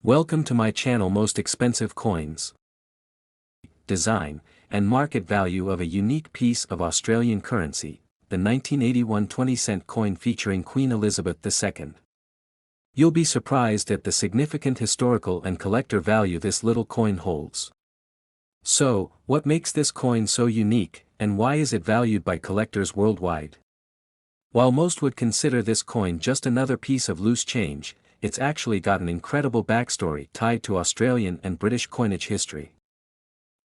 Welcome to my channel. Most expensive coins. Design and market value of a unique piece of Australian currency, the 1981 20-cent coin featuring Queen Elizabeth II. You'll be surprised at the significant historical and collector value this little coin holds. So, what makes this coin so unique, and why is it valued by collectors worldwide? While most would consider this coin just another piece of loose change, it's actually got an incredible backstory tied to Australian and British coinage history.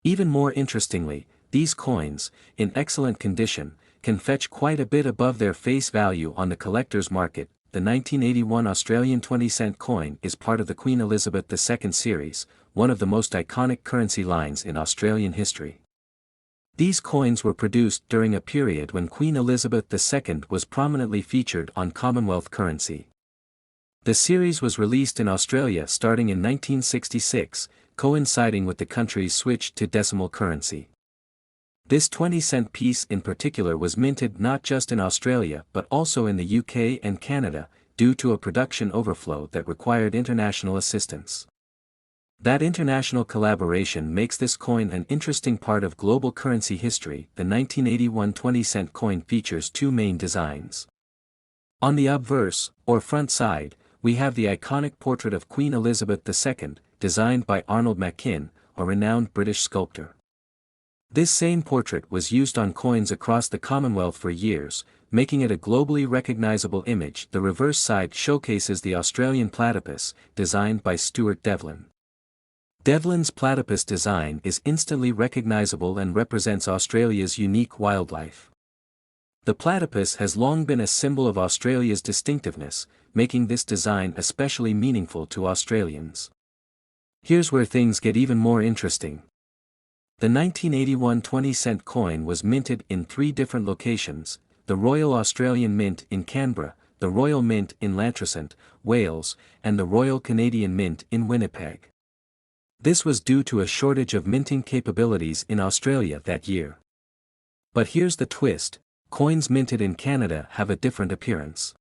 Even more interestingly, these coins, in excellent condition, can fetch quite a bit above their face value on the collector's market. The 1981 Australian 20-cent coin is part of the Queen Elizabeth II series, one of the most iconic currency lines in Australian history. These coins were produced during a period when Queen Elizabeth II was prominently featured on Commonwealth currency. The series was released in Australia starting in 1966, coinciding with the country's switch to decimal currency. This 20-cent piece in particular was minted not just in Australia but also in the UK and Canada, due to a production overflow that required international assistance. That international collaboration makes this coin an interesting part of global currency history. The 1981 20-cent coin features two main designs. On the obverse, or front side, we have the iconic portrait of Queen Elizabeth II, designed by Arnold Machin, a renowned British sculptor. This same portrait was used on coins across the Commonwealth for years, making it a globally recognizable image. The reverse side showcases the Australian platypus, designed by Stuart Devlin. Devlin's platypus design is instantly recognizable and represents Australia's unique wildlife. The platypus has long been a symbol of Australia's distinctiveness, making this design especially meaningful to Australians. Here's where things get even more interesting. The 1981 20-cent coin was minted in three different locations: the Royal Australian Mint in Canberra, the Royal Mint in Llantrisant, Wales, and the Royal Canadian Mint in Winnipeg. This was due to a shortage of minting capabilities in Australia that year. But here's the twist: coins minted in Canada have a different appearance.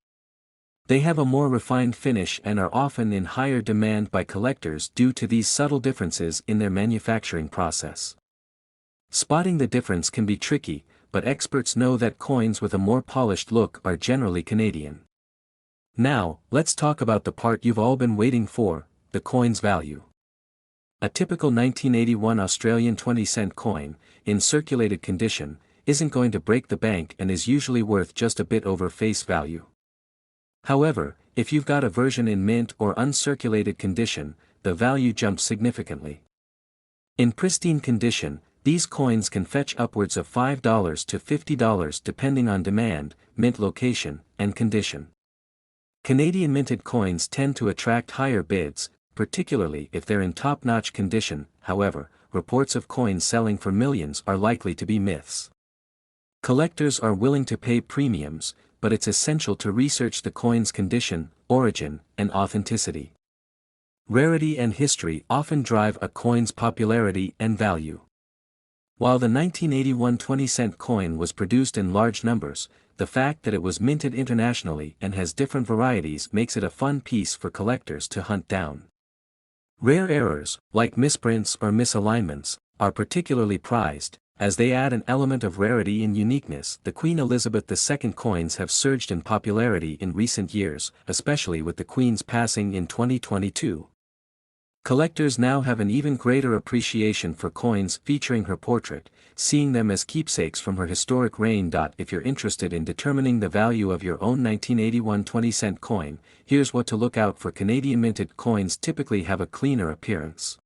They have a more refined finish and are often in higher demand by collectors due to these subtle differences in their manufacturing process. Spotting the difference can be tricky, but experts know that coins with a more polished look are generally Canadian. Now, let's talk about the part you've all been waiting for: the coin's value. A typical 1981 Australian 20-cent coin, in circulated condition, isn't going to break the bank and is usually worth just a bit over face value. However, if you've got a version in mint or uncirculated condition, the value jumps significantly. In pristine condition, these coins can fetch upwards of $5 to $50 depending on demand, mint location, and condition. Canadian minted coins tend to attract higher bids, particularly if they're in top-notch condition. However, reports of coins selling for millions are likely to be myths. Collectors are willing to pay premiums, but it's essential to research the coin's condition, origin, and authenticity. Rarity and history often drive a coin's popularity and value. While the 1981 20-cent coin was produced in large numbers, the fact that it was minted internationally and has different varieties makes it a fun piece for collectors to hunt down. Rare errors, like misprints or misalignments, are particularly prized, as they add an element of rarity and uniqueness. The Queen Elizabeth II coins have surged in popularity in recent years, especially with the Queen's passing in 2022. Collectors now have an even greater appreciation for coins featuring her portrait, seeing them as keepsakes from her historic reign. If you're interested in determining the value of your own 1981 20-cent coin, here's what to look out for. Canadian minted coins typically have a cleaner appearance.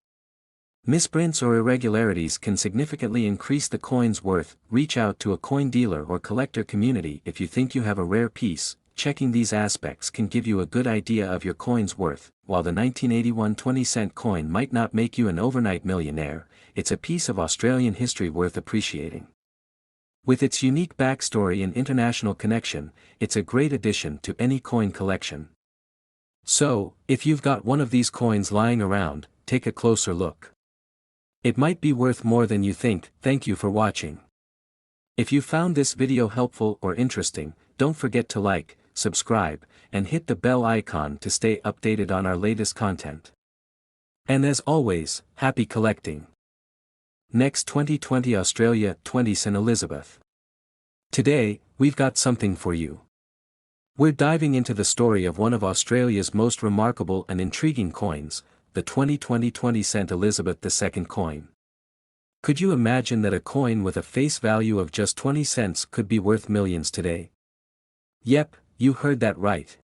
Misprints or irregularities can significantly increase the coin's worth. Reach out to a coin dealer or collector community if you think you have a rare piece. Checking these aspects can give you a good idea of your coin's worth. While the 1981 20-cent coin might not make you an overnight millionaire, it's a piece of Australian history worth appreciating. With its unique backstory and international connection, it's a great addition to any coin collection. So, if you've got one of these coins lying around, take a closer look. It might be worth more than you think. Thank you for watching. If you found this video helpful or interesting, don't forget to like, subscribe, and hit the bell icon to stay updated on our latest content. And as always, happy collecting. Next, 2020 Australia 20 St. Elizabeth. Today, we've got something for you. We're diving into the story of one of Australia's most remarkable and intriguing coins, the 2020 St. Elizabeth II coin. Could you imagine that a coin with a face value of just 20 cents could be worth millions today? Yep, you heard that right.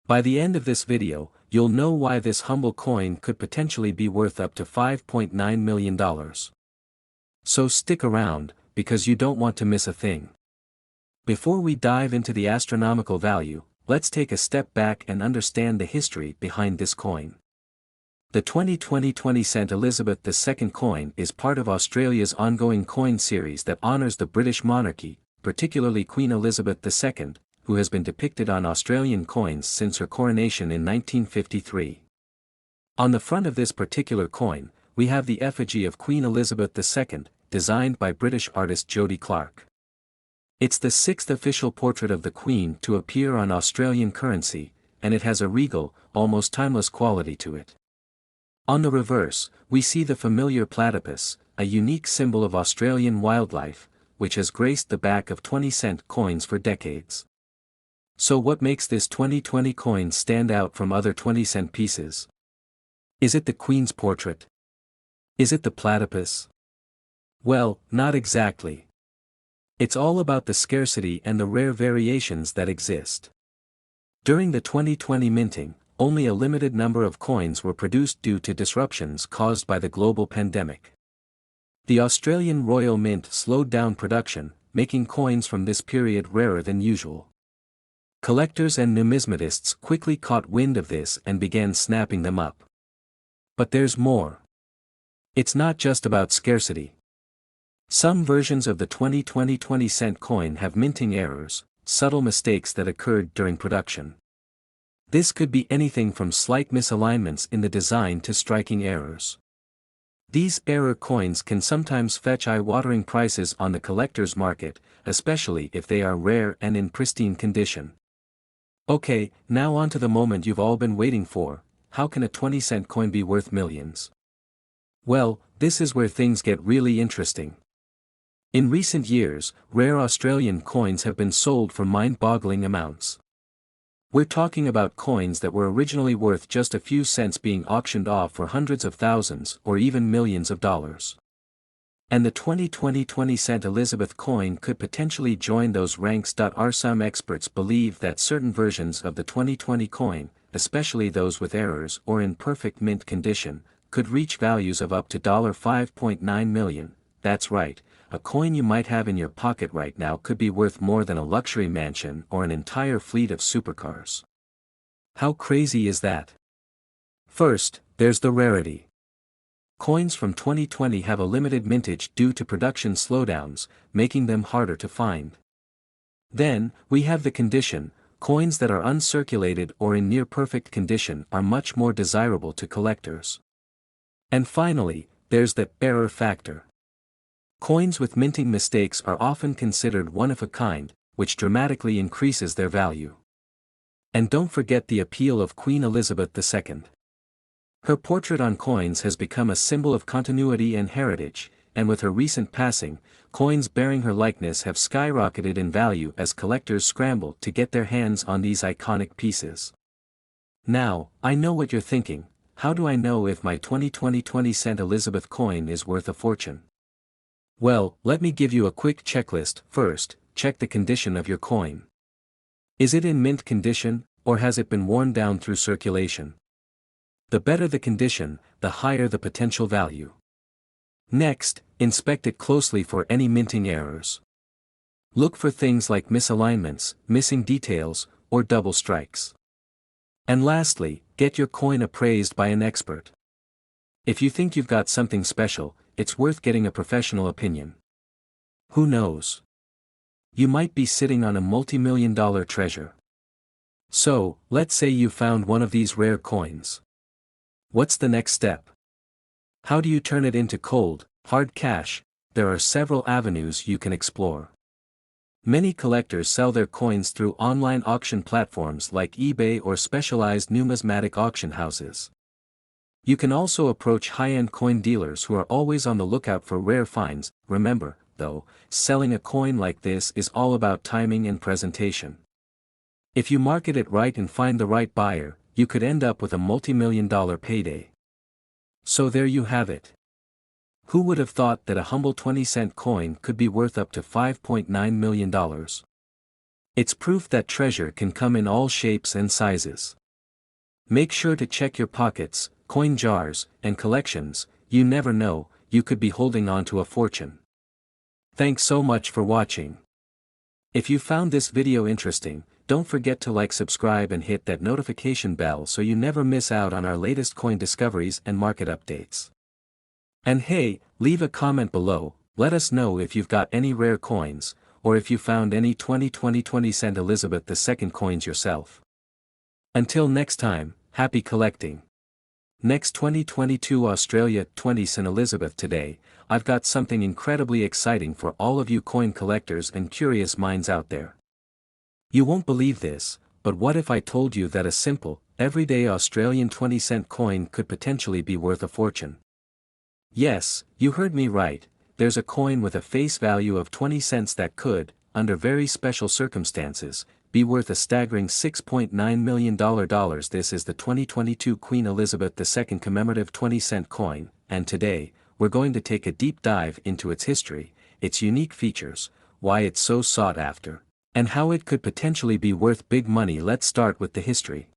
By the end of this video, you'll know why this humble coin could potentially be worth up to $5.9 million. So stick around, because you don't want to miss a thing. Before we dive into the astronomical value, let's take a step back and understand the history behind this coin. The 2020 St. Elizabeth II coin is part of Australia's ongoing coin series that honours the British monarchy, particularly Queen Elizabeth II, who has been depicted on Australian coins since her coronation in 1953. On the front of this particular coin, we have the effigy of Queen Elizabeth II, designed by British artist Jody Clark. It's the sixth official portrait of the Queen to appear on Australian currency, and it has a regal, almost timeless quality to it. On the reverse, we see the familiar platypus, a unique symbol of Australian wildlife, which has graced the back of 20-cent coins for decades. So what makes this 2020 coin stand out from other 20-cent pieces? Is it the Queen's portrait? Is it the platypus? Well, not exactly. It's all about the scarcity and the rare variations that exist. During the 2020 minting, only a limited number of coins were produced due to disruptions caused by the global pandemic. The Australian Royal Mint slowed down production, making coins from this period rarer than usual. Collectors and numismatists quickly caught wind of this and began snapping them up. But there's more. It's not just about scarcity. Some versions of the 2020 20-cent coin have minting errors, subtle mistakes that occurred during production. This could be anything from slight misalignments in the design to striking errors. These error coins can sometimes fetch eye-watering prices on the collector's market, especially if they are rare and in pristine condition. Okay, now on to the moment you've all been waiting for: how can a 20-cent coin be worth millions? Well, this is where things get really interesting. In recent years, rare Australian coins have been sold for mind-boggling amounts. We're talking about coins that were originally worth just a few cents being auctioned off for hundreds of thousands or even millions of dollars. And the 2020 St. Elizabeth coin could potentially join those ranks. Some experts believe that certain versions of the 2020 coin, especially those with errors or in perfect mint condition, could reach values of up to $5.9 million. That's right. A coin you might have in your pocket right now could be worth more than a luxury mansion or an entire fleet of supercars. How crazy is that? First, there's the rarity. Coins from 2020 have a limited mintage due to production slowdowns, making them harder to find. Then, we have the condition. Coins that are uncirculated or in near-perfect condition are much more desirable to collectors. And finally, there's the error factor. Coins with minting mistakes are often considered one-of-a-kind, which dramatically increases their value. And don't forget the appeal of Queen Elizabeth II. Her portrait on coins has become a symbol of continuity and heritage, and with her recent passing, coins bearing her likeness have skyrocketed in value as collectors scramble to get their hands on these iconic pieces. Now, I know what you're thinking: how do I know if my 2020 St. Elizabeth coin is worth a fortune? Well, let me give you a quick checklist. First, check the condition of your coin. Is it in mint condition, or has it been worn down through circulation? The better the condition, the higher the potential value. Next, inspect it closely for any minting errors. Look for things like misalignments, missing details, or double strikes. And lastly, get your coin appraised by an expert. If you think you've got something special, it's worth getting a professional opinion. Who knows? You might be sitting on a multi-million-dollar treasure. So, let's say you found one of these rare coins. What's the next step? How do you turn it into cold, hard cash? There are several avenues you can explore. Many collectors sell their coins through online auction platforms like eBay or specialized numismatic auction houses. You can also approach high-end coin dealers who are always on the lookout for rare finds. Remember, though, selling a coin like this is all about timing and presentation. If you market it right and find the right buyer, you could end up with a multi-million-dollar payday. So there you have it. Who would have thought that a humble 20-cent coin could be worth up to $5.9 million? It's proof that treasure can come in all shapes and sizes. Make sure to check your pockets, coin jars, and collections. You never know, you could be holding on to a fortune. Thanks so much for watching. If you found this video interesting, don't forget to like, subscribe and hit that notification bell so you never miss out on our latest coin discoveries and market updates. And hey, leave a comment below, let us know if you've got any rare coins, or if you found any 20-cent Elizabeth II coins yourself. Until next time, happy collecting. Next 2022 Australia 20-cent Elizabeth. Today, I've got something incredibly exciting for all of you coin collectors and curious minds out there. You won't believe this, but what if I told you that a simple, everyday Australian 20-cent coin could potentially be worth a fortune? Yes, you heard me right, there's a coin with a face value of 20 cents that could, under very special circumstances, be worth a staggering $6.9 million. This is the 2022 Queen Elizabeth II commemorative 20-cent coin, and today, we're going to take a deep dive into its history, its unique features, why it's so sought after, and how it could potentially be worth big money. Let's start with the history.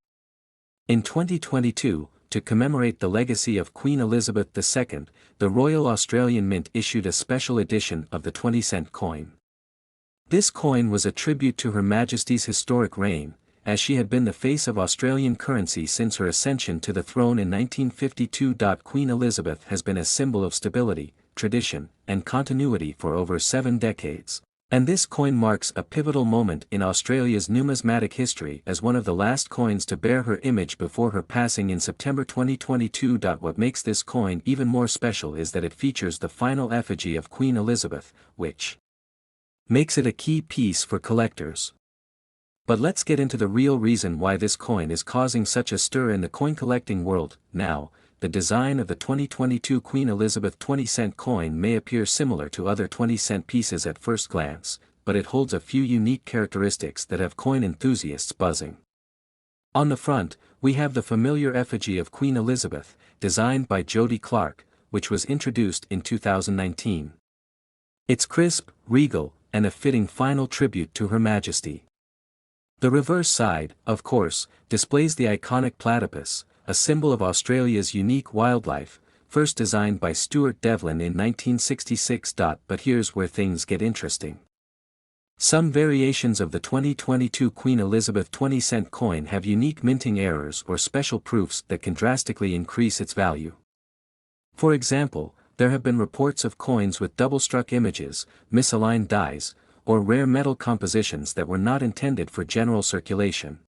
In 2022, to commemorate the legacy of Queen Elizabeth II, the Royal Australian Mint issued a special edition of the 20-cent coin. This coin was a tribute to Her Majesty's historic reign, as she had been the face of Australian currency since her ascension to the throne in 1952. Queen Elizabeth has been a symbol of stability, tradition, and continuity for over 7 decades. And this coin marks a pivotal moment in Australia's numismatic history as one of the last coins to bear her image before her passing in September 2022. What makes this coin even more special is that it features the final effigy of Queen Elizabeth, which makes it a key piece for collectors. But let's get into the real reason why this coin is causing such a stir in the coin collecting world. Now, the design of the 2022 Queen Elizabeth 20-cent coin may appear similar to other 20-cent pieces at first glance, but it holds a few unique characteristics that have coin enthusiasts buzzing. On the front, we have the familiar effigy of Queen Elizabeth, designed by Jody Clark, which was introduced in 2019. It's crisp, regal, and a fitting final tribute to Her Majesty. The reverse side, of course, displays the iconic platypus, a symbol of Australia's unique wildlife, first designed by Stuart Devlin in 1966. But here's where things get interesting. Some variations of the 2022 Queen Elizabeth 20-cent coin have unique minting errors or special proofs that can drastically increase its value. For example, there have been reports of coins with double-struck images, misaligned dies, or rare metal compositions that were not intended for general circulation.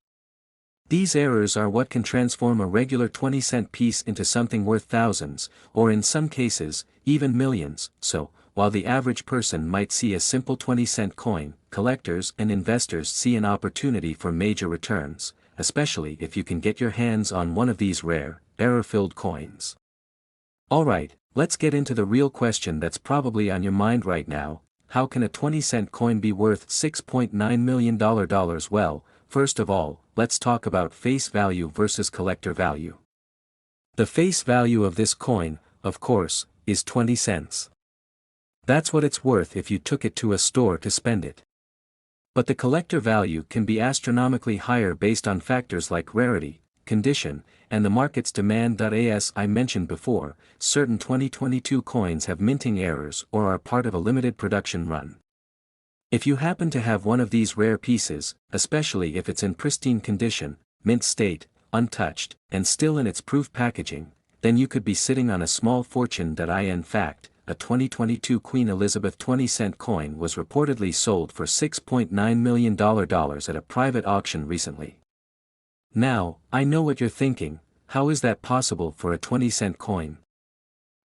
These errors are what can transform a regular 20-cent piece into something worth thousands, or in some cases, even millions. So, while the average person might see a simple 20-cent coin, collectors and investors see an opportunity for major returns, especially if you can get your hands on one of these rare, error-filled coins. Alright, let's get into the real question that's probably on your mind right now. How can a 20-cent coin be worth $6.9 million? Well, first of all, let's talk about face value versus collector value. The face value of this coin, of course, is 20 cents. That's what it's worth if you took it to a store to spend it. But the collector value can be astronomically higher based on factors like rarity, condition, and the market's demand. As I mentioned before, certain 2022 coins have minting errors or are part of a limited production run. If you happen to have one of these rare pieces, especially if it's in pristine condition, mint state, untouched, and still in its proof packaging, then you could be sitting on a small fortune. In fact, a 2022 Queen Elizabeth 20-cent coin was reportedly sold for $6.9 million at a private auction recently. Now, I know what you're thinking, how is that possible for a 20-cent coin?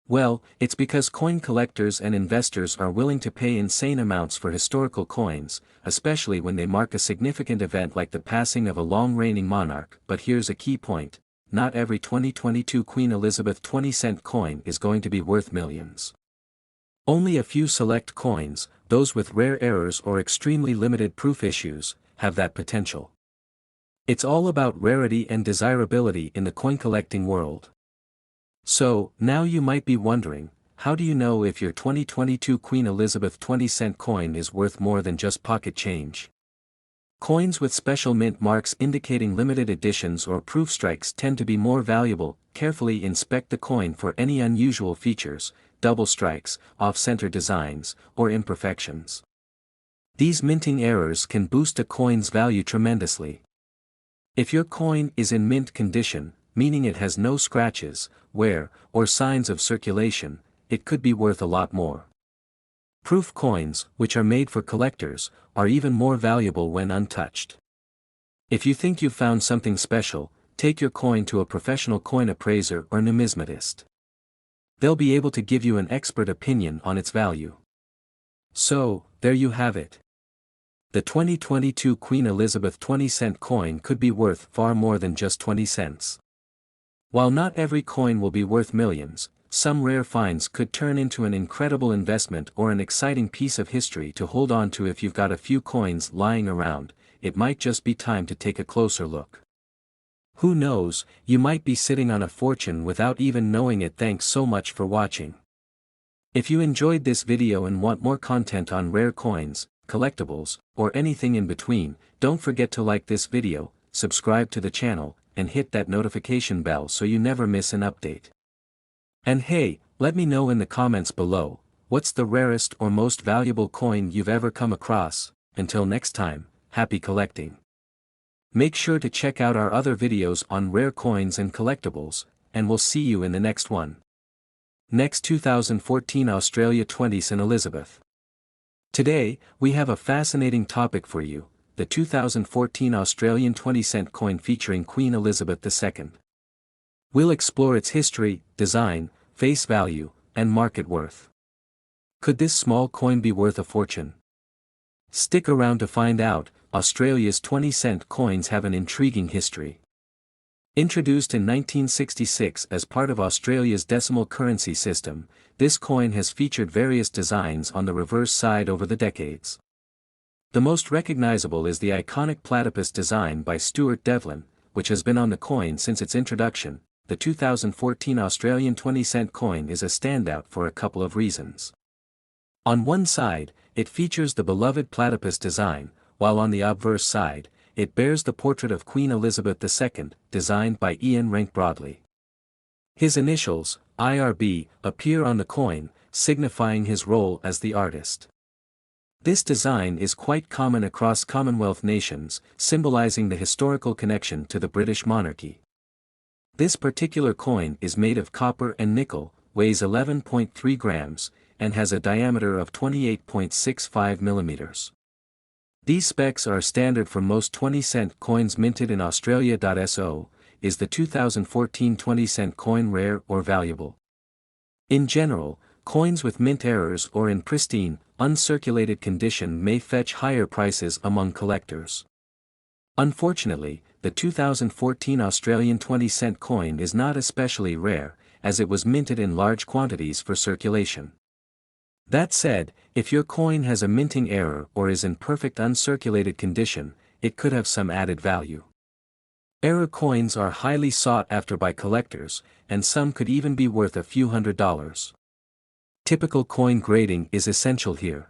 Well, it's because coin collectors and investors are willing to pay insane amounts for historical coins, especially when they mark a significant event like the passing of a long-reigning monarch. But here's a key point. not every 2022 Queen Elizabeth 20-cent coin is going to be worth millions. Only a few select coins, those with rare errors or extremely limited proof issues, have that potential. It's all about rarity and desirability in the coin collecting world. So, now you might be wondering, how do you know if your 2022 Queen Elizabeth 20-cent coin is worth more than just pocket change? Coins with special mint marks indicating limited editions or proof strikes tend to be more valuable. Carefully inspect the coin for any unusual features, double strikes, off-center designs, or imperfections. These minting errors can boost a coin's value tremendously. If your coin is in mint condition, meaning it has no scratches, wear, or signs of circulation, it could be worth a lot more. Proof coins, which are made for collectors, are even more valuable when untouched. If you think you've found something special, take your coin to a professional coin appraiser or numismatist. They'll be able to give you an expert opinion on its value. So, there you have it. The 2022 Queen Elizabeth 20-cent coin could be worth far more than just 20 cents. While not every coin will be worth millions, some rare finds could turn into an incredible investment or an exciting piece of history to hold on to. If you've got a few coins lying around, it might just be time to take a closer look. Who knows, you might be sitting on a fortune without even knowing it. Thanks so much for watching. If you enjoyed this video and want more content on rare coins, collectibles, or anything in between, don't forget to like this video, subscribe to the channel, and hit that notification bell so you never miss an update. And hey, let me know in the comments below, what's the rarest or most valuable coin you've ever come across. Until next time, happy collecting. Make sure to check out our other videos on rare coins and collectibles, and we'll see you in the next one. Next, 2014 Australia 20-cent Elizabeth. Today, we have a fascinating topic for you, the 2014 Australian 20-cent coin featuring Queen Elizabeth II. We'll explore its history, design, face value, and market worth. Could this small coin be worth a fortune? Stick around to find out. Australia's 20-cent coins have an intriguing history. Introduced in 1966 as part of Australia's decimal currency system, this coin has featured various designs on the reverse side over the decades. The most recognizable is the iconic platypus design by Stuart Devlin, which has been on the coin since its introduction. The 2014 Australian 20-cent coin is a standout for a couple of reasons. On one side, it features the beloved platypus design, while on the obverse side, it bears the portrait of Queen Elizabeth II, designed by Ian Rank Broadley. His initials, IRB, appear on the coin, signifying his role as the artist. This design is quite common across Commonwealth nations, symbolizing the historical connection to the British monarchy. This particular coin is made of copper and nickel, weighs 11.3 grams, and has a diameter of 28.65 millimeters. These specs are standard for most 20-cent coins minted in Australia. So, is the 2014 20-cent coin rare or valuable? In general, coins with mint errors or in pristine, uncirculated condition may fetch higher prices among collectors. Unfortunately, the 2014 Australian 20-cent coin is not especially rare, as it was minted in large quantities for circulation. That said, if your coin has a minting error or is in perfect uncirculated condition, it could have some added value. Error coins are highly sought after by collectors, and some could even be worth a few $100s. Typical coin grading is essential here.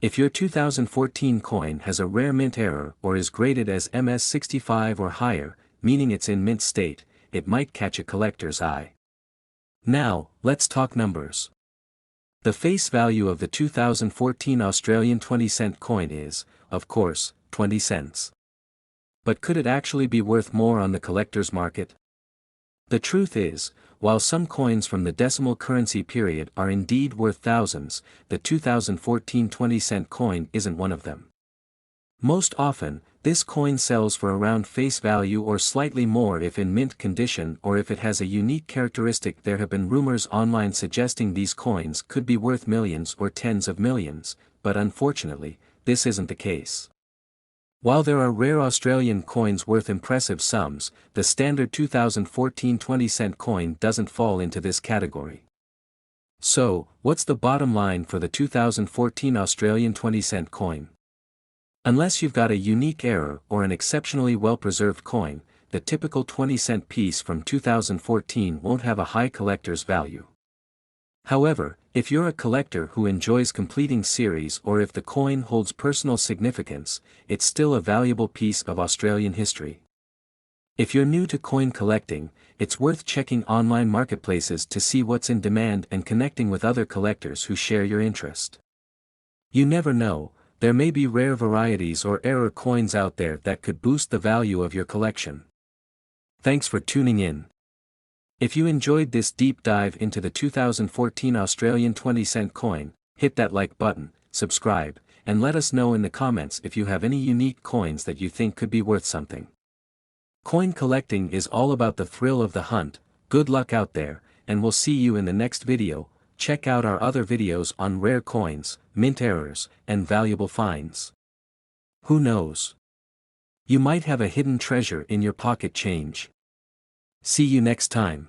If your 2014 coin has a rare mint error or is graded as MS65 or higher, meaning it's in mint state, it might catch a collector's eye. Now, let's talk numbers. The face value of the 2014 Australian 20-cent coin is, of course, 20 cents. But could it actually be worth more on the collector's market? The truth is, while some coins from the decimal currency period are indeed worth thousands, the 2014 20-cent coin isn't one of them. Most often, this coin sells for around face value or slightly more if in mint condition or if it has a unique characteristic. There have been rumors online suggesting these coins could be worth millions or tens of millions, but unfortunately, this isn't the case. While there are rare Australian coins worth impressive sums, the standard 2014 20-cent coin doesn't fall into this category. So, what's the bottom line for the 2014 Australian 20-cent coin? Unless you've got a unique error or an exceptionally well-preserved coin, the typical 20-cent piece from 2014 won't have a high collector's value. However, if you're a collector who enjoys completing series or if the coin holds personal significance, it's still a valuable piece of Australian history. If you're new to coin collecting, it's worth checking online marketplaces to see what's in demand and connecting with other collectors who share your interest. You never know, there may be rare varieties or error coins out there that could boost the value of your collection. Thanks for tuning in. If you enjoyed this deep dive into the 2014 Australian 20-cent coin, hit that like button, subscribe, and let us know in the comments if you have any unique coins that you think could be worth something. Coin collecting is all about the thrill of the hunt. Good luck out there, and we'll see you in the next video. Check out our other videos on rare coins, mint errors, and valuable finds. Who knows? You might have a hidden treasure in your pocket change. See you next time.